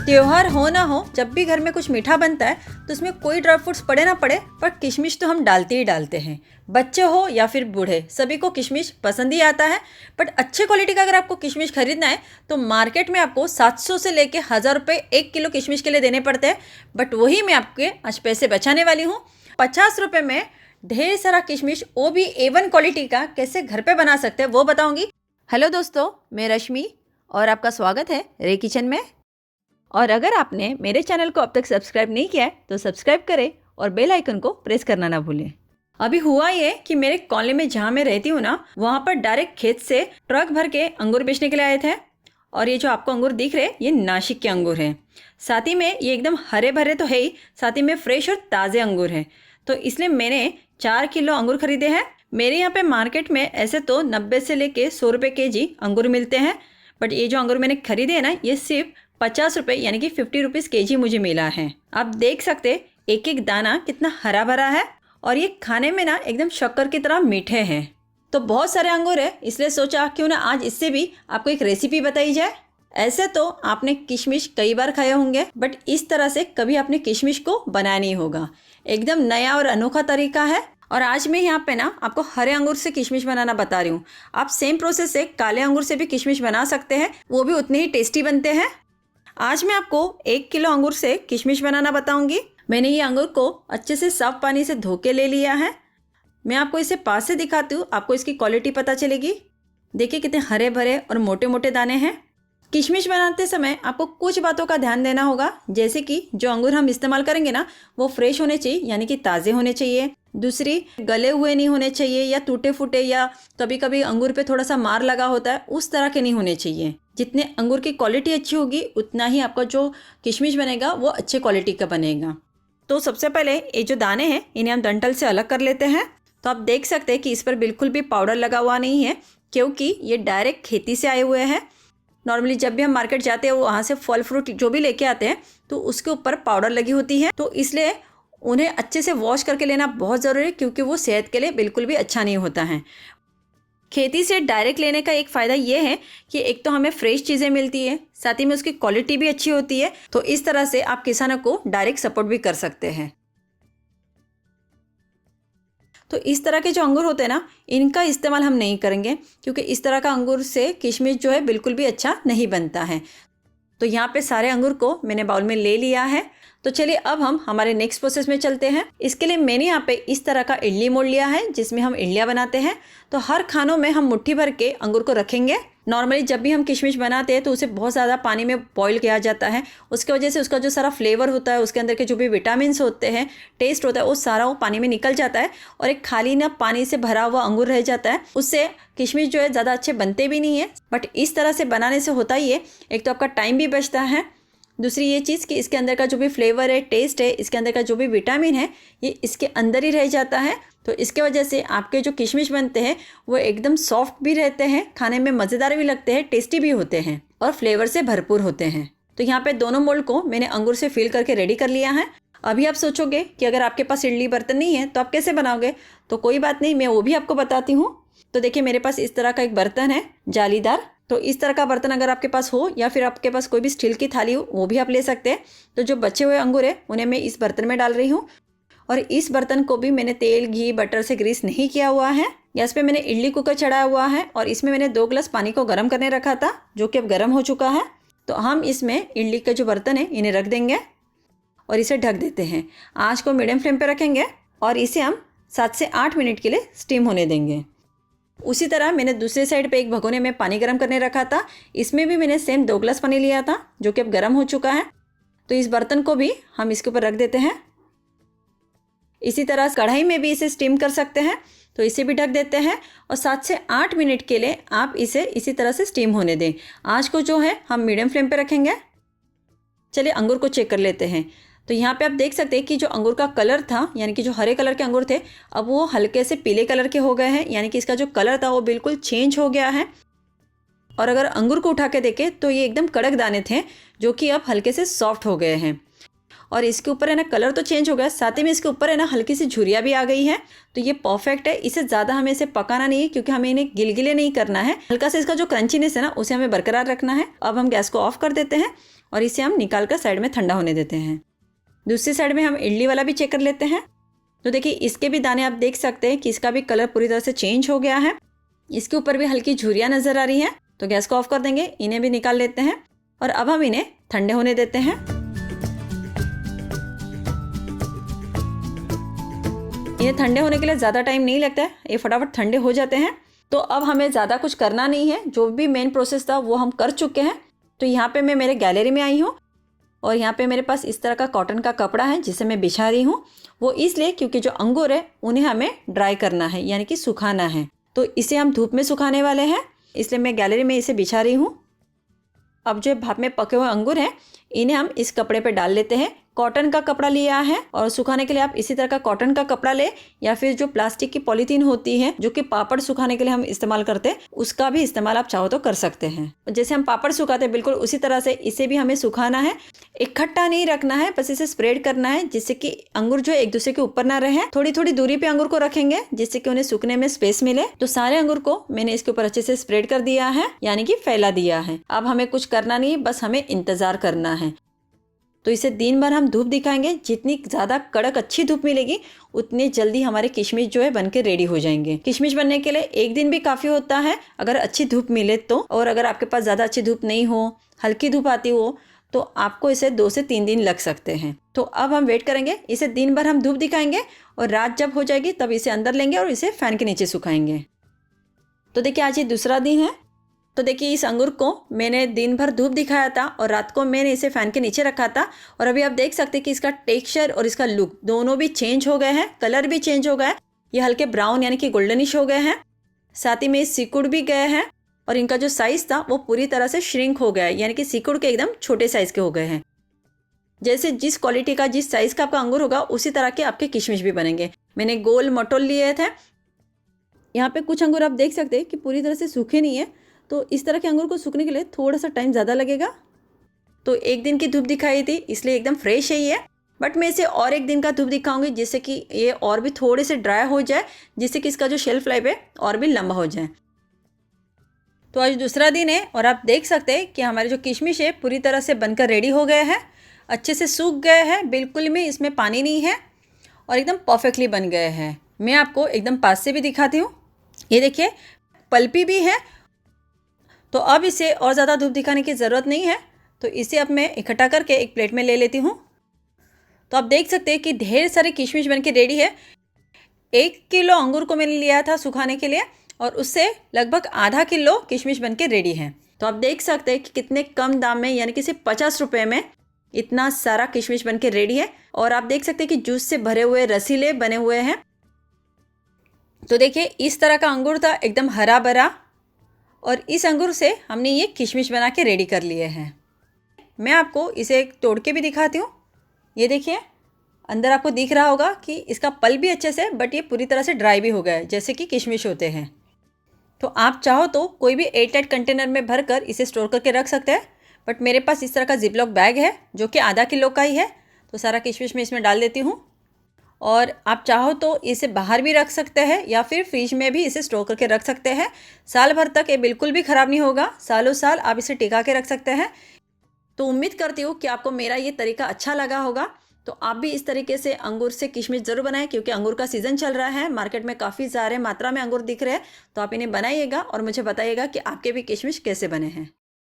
त्योहार हो ना हो, जब भी घर में कुछ मीठा बनता है तो उसमें कोई ड्राई फ्रूट्स पड़े ना पड़े, पर किशमिश तो हम डालते ही डालते हैं। बच्चे हो या फिर बूढ़े, सभी को किशमिश पसंद ही आता है। बट अच्छे क्वालिटी का अगर आपको किशमिश खरीदना है तो मार्केट में आपको 700 से लेके 1000 रुपये 1 किलो किशमिश के लिए देने पड़ते हैं। बट वही मैं आपके आज पैसे बचाने वाली हूँ। 50 रुपये में ढेर सारा किशमिश, वो भी A1 क्वालिटी का, कैसे घर पे बना सकते हैं वो बताऊँगी। हेलो दोस्तों, मैं रश्मि और आपका स्वागत है रे किचन में। और अगर आपने मेरे चैनल को अब तक सब्सक्राइब नहीं किया है तो सब्सक्राइब करें और बेल आइकन को प्रेस करना ना भूलें। अभी हुआ ये कि मेरे कॉलोनी में जहाँ मैं रहती हूँ ना, वहाँ पर डायरेक्ट खेत से ट्रक भर के अंगूर बेचने के लिए आए थे। और ये जो आपको अंगूर दिख रहे हैं, ये नासिक के अंगूर हैं। साथ ही में ये एकदम हरे भरे तो है ही, साथ ही में फ्रेश और ताज़े अंगूर हैं। तो इसलिए मैंने 4 किलो अंगूर खरीदे हैं। मेरे यहाँ पे मार्केट में ऐसे तो 90 से लेके 100 रुपये kg अंगूर मिलते हैं। बट ये जो अंगूर मैंने खरीदे हैं ना, ये सिर्फ 50 रुपये यानी कि 50 रुपीज़ kg मुझे मिला है। आप देख सकते एक एक दाना कितना हरा भरा है और ये खाने में ना एकदम शक्कर की तरह मीठे हैं। तो बहुत सारे अंगूर है, इसलिए सोचा क्यों ना आज इससे भी आपको एक रेसिपी बताई जाए। ऐसे तो आपने किशमिश कई बार खाए होंगे, बट इस तरह से कभी आपने किशमिश को बनाया नहीं होगा। एकदम नया और अनोखा तरीका है। और आज मैं यहाँ पे ना आपको हरे अंगूर से किशमिश बनाना बता रही हूँ। आप सेम प्रोसेस से काले अंगूर से भी किशमिश बना सकते हैं, वो भी उतने ही टेस्टी बनते हैं। आज मैं आपको 1 किलो अंगूर से किशमिश बनाना बताऊंगी। मैंने ये अंगूर को अच्छे से साफ पानी से धो के ले लिया है। मैं आपको इसे पास से दिखाती हूँ, आपको इसकी क्वालिटी पता चलेगी। देखिए कितने हरे भरे और मोटे मोटे दाने हैं। किशमिश बनाते समय आपको कुछ बातों का ध्यान देना होगा, जैसे कि जो अंगूर हम इस्तेमाल करेंगे ना, वो फ्रेश होने चाहिए यानी कि ताज़े होने चाहिए। दूसरी, गले हुए नहीं होने चाहिए या टूटे फूटे, या कभी कभी अंगूर पे थोड़ा सा मार लगा होता है, उस तरह के नहीं होने चाहिए। जितने अंगूर की क्वालिटी अच्छी होगी उतना ही आपका जो किशमिश बनेगा वो अच्छे क्वालिटी का बनेगा। तो सबसे पहले ये जो दाने हैं इन्हें हम डंठल से अलग कर लेते हैं। तो आप देख सकते हैं कि इस पर बिल्कुल भी पाउडर लगा हुआ नहीं है, क्योंकि ये डायरेक्ट खेती से आए हुए हैं। नॉर्मली जब भी हम मार्केट जाते हैं, वहाँ से फल फ्रूट जो भी लेके आते हैं तो उसके ऊपर पाउडर लगी होती है। तो इसलिए उन्हें अच्छे से वॉश करके लेना बहुत ज़रूरी है, क्योंकि वो सेहत के लिए बिल्कुल भी अच्छा नहीं होता है। खेती से डायरेक्ट लेने का एक फ़ायदा ये है कि एक तो हमें फ्रेश चीज़ें मिलती है, साथ ही में उसकी क्वालिटी भी अच्छी होती है। तो इस तरह से आप किसानों को डायरेक्ट सपोर्ट भी कर सकते हैं। तो इस तरह के जो अंगूर होते हैं ना, इनका इस्तेमाल हम नहीं करेंगे, क्योंकि इस तरह का अंगूर से किशमिश जो है बिल्कुल भी अच्छा नहीं बनता है। तो यहाँ पे सारे अंगूर को मैंने बाउल में ले लिया है। तो चलिए अब हम हमारे नेक्स्ट प्रोसेस में चलते हैं। इसके लिए मैंने यहाँ पे इस तरह का इडली मोल्ड लिया है, जिसमें हम इडलियाँ बनाते हैं। तो हर खानों में हम मुट्ठी भर के अंगूर को रखेंगे। नॉर्मली जब भी हम किशमिश बनाते हैं तो उसे बहुत ज़्यादा पानी में बॉईल किया जाता है। उसकी वजह से उसका जो सारा फ्लेवर होता है, उसके अंदर के जो भी विटामिन्स होते हैं, टेस्ट होता है, वो सारा वो पानी में निकल जाता है और एक खाली ना पानी से भरा हुआ अंगूर रह जाता है। उससे किशमिश जो है ज़्यादा अच्छे बनते भी नहीं है। बट इस तरह से बनाने से होता ही है, एक तो आपका टाइम भी बचता है, दूसरी ये चीज़ कि इसके अंदर का जो भी फ्लेवर है, टेस्ट है, इसके अंदर का जो भी विटामिन है, ये इसके अंदर ही रह जाता है। तो इसके वजह से आपके जो किशमिश बनते हैं वो एकदम सॉफ्ट भी रहते हैं, खाने में मज़ेदार भी लगते हैं, टेस्टी भी होते हैं और फ्लेवर से भरपूर होते हैं। तो यहाँ पे दोनों मोल्ड को मैंने अंगूर से फिल करके रेडी कर लिया है। अभी आप सोचोगे कि अगर आपके पास इडली बर्तन नहीं है तो आप कैसे बनाओगे, तो कोई बात नहीं, मैं वो भी आपको बताती हूँ। तो देखिए मेरे पास इस तरह का एक बर्तन है, जालीदार। तो इस तरह का बर्तन अगर आपके पास हो, या फिर आपके पास कोई भी स्टील की थाली हो, वो भी आप ले सकते हैं। तो जो बचे हुए अंगूर है उन्हें मैं इस बर्तन में डाल रही हूँ। और इस बर्तन को भी मैंने तेल, घी, बटर से ग्रीस नहीं किया हुआ है। गैस पे मैंने इडली कुकर चढ़ाया हुआ है और इसमें मैंने 2 गिलास पानी को गर्म करने रखा था, जो कि अब गर्म हो चुका है। तो हम इसमें इडली का जो बर्तन है इन्हें रख देंगे और इसे ढक देते हैं। आँच को मीडियम फ्लेम पर रखेंगे और इसे हम 7 से 8 मिनट के लिए स्टीम होने देंगे। उसी तरह मैंने दूसरे साइड पे एक भगोने में पानी गर्म करने रखा था। इसमें भी मैंने सेम 2 गिलास पानी लिया था, जो कि अब गर्म हो चुका है। तो इस बर्तन को भी हम इसके ऊपर रख देते हैं। इसी तरह कढ़ाई में भी इसे स्टीम कर सकते हैं, तो इसे भी ढक देते हैं और 7 से 8 मिनट के लिए आप इसे इसी तरह से स्टीम होने दें। आँच को जो है हम मीडियम फ्लेम पर रखेंगे। चलिए अंगूर को चेक कर लेते हैं। तो यहाँ पे आप देख सकते हैं कि जो अंगूर का कलर था, यानी कि जो हरे कलर के अंगूर थे, अब वो हल्के से पीले कलर के हो गए हैं, यानी कि इसका जो कलर था वो बिल्कुल चेंज हो गया है। और अगर अंगूर को उठा के देखें तो ये एकदम कड़क दाने थे, जो कि अब हल्के से सॉफ्ट हो गए हैं। और इसके ऊपर है ना कलर तो चेंज हो गया, साथ ही में इसके ऊपर है ना हल्की सी झुर्रियाँ भी आ गई है। तो ये परफेक्ट है। इसे ज़्यादा हमें इसे पकाना नहीं है, क्योंकि हमें इन्हें गिलगिले नहीं करना है। हल्का सा इसका जो क्रंचीनेस है ना, उसे हमें बरकरार रखना है। अब हम गैस को ऑफ कर देते हैं और इसे हम निकाल कर साइड में ठंडा होने देते हैं। दूसरी साइड में हम इडली वाला भी चेक कर लेते हैं। तो देखिए इसके भी दाने आप देख सकते हैं कि इसका भी कलर पूरी तरह से चेंज हो गया है। इसके ऊपर भी हल्की झुर्रियाँ नज़र आ रही हैं। तो गैस को ऑफ कर देंगे, इन्हें भी निकाल लेते हैं और अब हम इन्हें ठंडे होने देते हैं। इन्हें ठंडे होने के लिए ज़्यादा टाइम नहीं लगता है, ये फटाफट ठंडे हो जाते हैं। तो अब हमें ज़्यादा कुछ करना नहीं है, जो भी मेन प्रोसेस था वो हम कर चुके हैं। तो यहाँ पे मैं मेरे गैलरी में आई हूँ और यहाँ पे मेरे पास इस तरह का कॉटन का कपड़ा है जिसे मैं बिछा रही हूँ। वो इसलिए क्योंकि जो अंगूर है उन्हें हमें ड्राई करना है, यानी कि सुखाना है। तो इसे हम धूप में सुखाने वाले हैं, इसलिए मैं गैलरी में इसे बिछा रही हूँ। अब जो भाप में पके हुए अंगूर हैं इन्हें हम इस कपड़े पे डाल लेते हैं। कॉटन का कपड़ा लिया है और सुखाने के लिए आप इसी तरह का कॉटन का कपड़ा ले या फिर जो प्लास्टिक की पॉलीथीन होती है जो कि पापड़ सुखाने के लिए हम इस्तेमाल करते हैं, उसका भी इस्तेमाल आप चाहो तो कर सकते हैं। जैसे हम पापड़ सुखाते हैं बिल्कुल उसी तरह से इसे भी हमें सुखाना है। इकट्ठा नहीं रखना है, बस इसे स्प्रेड करना है जिससे कि अंगूर जो है एक दूसरे के ऊपर ना रहे। थोड़ी थोड़ी दूरी पे अंगूर को रखेंगे जिससे कि उन्हें सूखने में स्पेस मिले। तो सारे अंगूर को मैंने इसके ऊपर अच्छे से स्प्रेड कर दिया है, यानी कि फैला दिया है। अब हमें कुछ करना नहीं, बस हमें इंतजार करना है। तो इसे दिन भर हम धूप दिखाएंगे। जितनी ज़्यादा कड़क अच्छी धूप मिलेगी उतनी जल्दी हमारे किशमिश जो है बनके रेडी हो जाएंगे। किशमिश बनने के लिए एक दिन भी काफ़ी होता है अगर अच्छी धूप मिले तो। और अगर आपके पास ज़्यादा अच्छी धूप नहीं हो, हल्की धूप आती हो, तो आपको इसे 2 से 3 दिन लग सकते हैं। तो अब हम वेट करेंगे, इसे दिन भर हम धूप दिखाएंगे और रात जब हो जाएगी तब इसे अंदर लेंगे और इसे फैन के नीचे सुखाएंगे। तो देखिए आज ये दूसरा दिन है। तो देखिए इस अंगूर को मैंने दिन भर धूप दिखाया था और रात को मैंने इसे फ़ैन के नीचे रखा था। और अभी आप देख सकते हैं कि इसका टेक्सचर और इसका लुक दोनों भी चेंज हो गए हैं, कलर भी चेंज हो गया है। ये हल्के ब्राउन यानी कि गोल्डनिश हो गए हैं, साथ ही में सिकुड़ भी गए हैं और इनका जो साइज़ था वो पूरी तरह से श्रिंक हो गया है, यानी कि सिकुड़ के एकदम छोटे साइज़ के हो गए हैं। जैसे जिस क्वालिटी का, जिस साइज़ का आपका अंगूर होगा उसी तरह के आपके किशमिश भी बनेंगे। मैंने गोल मटोल लिए थे। यहाँ पे कुछ अंगूर आप देख सकते हैं कि पूरी तरह से सूखे नहीं है, तो इस तरह के अंगूर को सूखने के लिए थोड़ा सा टाइम ज़्यादा लगेगा। तो एक दिन की धूप दिखाई थी इसलिए एकदम फ्रेश है ये, बट मैं इसे और एक दिन का धूप दिखाऊंगी जिससे कि ये और भी थोड़े से ड्राई हो जाए, जिससे कि इसका जो शेल्फ लाइफ है और भी लंबा हो जाए। तो आज दूसरा दिन है और आप देख सकते हैं कि हमारे जो किशमिश है पूरी तरह से बनकर रेडी हो गए हैं, अच्छे से सूख गए हैं, बिल्कुल भी इसमें पानी नहीं है और एकदम परफेक्टली बन गए हैं। मैं आपको एकदम पास से भी दिखाती हूँ। ये देखिए पल्पी भी है। तो अब इसे और ज़्यादा धूप दिखाने की ज़रूरत नहीं है, तो इसे अब मैं इकट्ठा करके एक प्लेट में ले लेती हूँ। तो आप देख सकते हैं कि ढेर सारे किशमिश बनके रेडी है। 1 किलो अंगूर को मैंने लिया था सुखाने के लिए और उससे लगभग आधा किलो किशमिश बनके रेडी है। तो आप देख सकते हैं कि कितने कम दाम में, यानी कि सिर्फ 50 रुपये में इतना सारा किशमिश बनके रेडी है। और आप देख सकते हैं कि जूस से भरे हुए रसीले बने हुए हैं। तो देखिए इस तरह का अंगूर था, एकदम हरा भरा, और इस अंगूर से हमने ये किशमिश बना के रेडी कर लिए हैं। मैं आपको इसे तोड़ के भी दिखाती हूँ। ये देखिए अंदर आपको दिख रहा होगा कि इसका पल भी अच्छे से, बट ये पूरी तरह से ड्राई भी हो गया है जैसे कि किशमिश होते हैं। तो आप चाहो तो कोई भी एयरटाइट कंटेनर में भर कर इसे स्टोर करके रख सकते हैं, बट मेरे पास इस तरह का जिपलॉक बैग है जो कि आधा किलो का ही है। तो सारा किशमिश मैं इसमें डाल देती हूँ और आप चाहो तो इसे बाहर भी रख सकते हैं या फिर फ्रिज में भी इसे स्टोर करके रख सकते हैं। साल भर तक ये बिल्कुल भी ख़राब नहीं होगा, सालों साल आप इसे टिका के रख सकते हैं। तो उम्मीद करती हूँ कि आपको मेरा ये तरीका अच्छा लगा होगा। तो आप भी इस तरीके से अंगूर से किशमिश ज़रूर बनाएं, क्योंकि अंगूर का सीज़न चल रहा है, मार्केट में काफ़ी सारे मात्रा में अंगूर दिख रहे हैं। तो आप इन्हें बनाइएगा और मुझे बताइएगा कि आपके भी किशमिश कैसे बने हैं।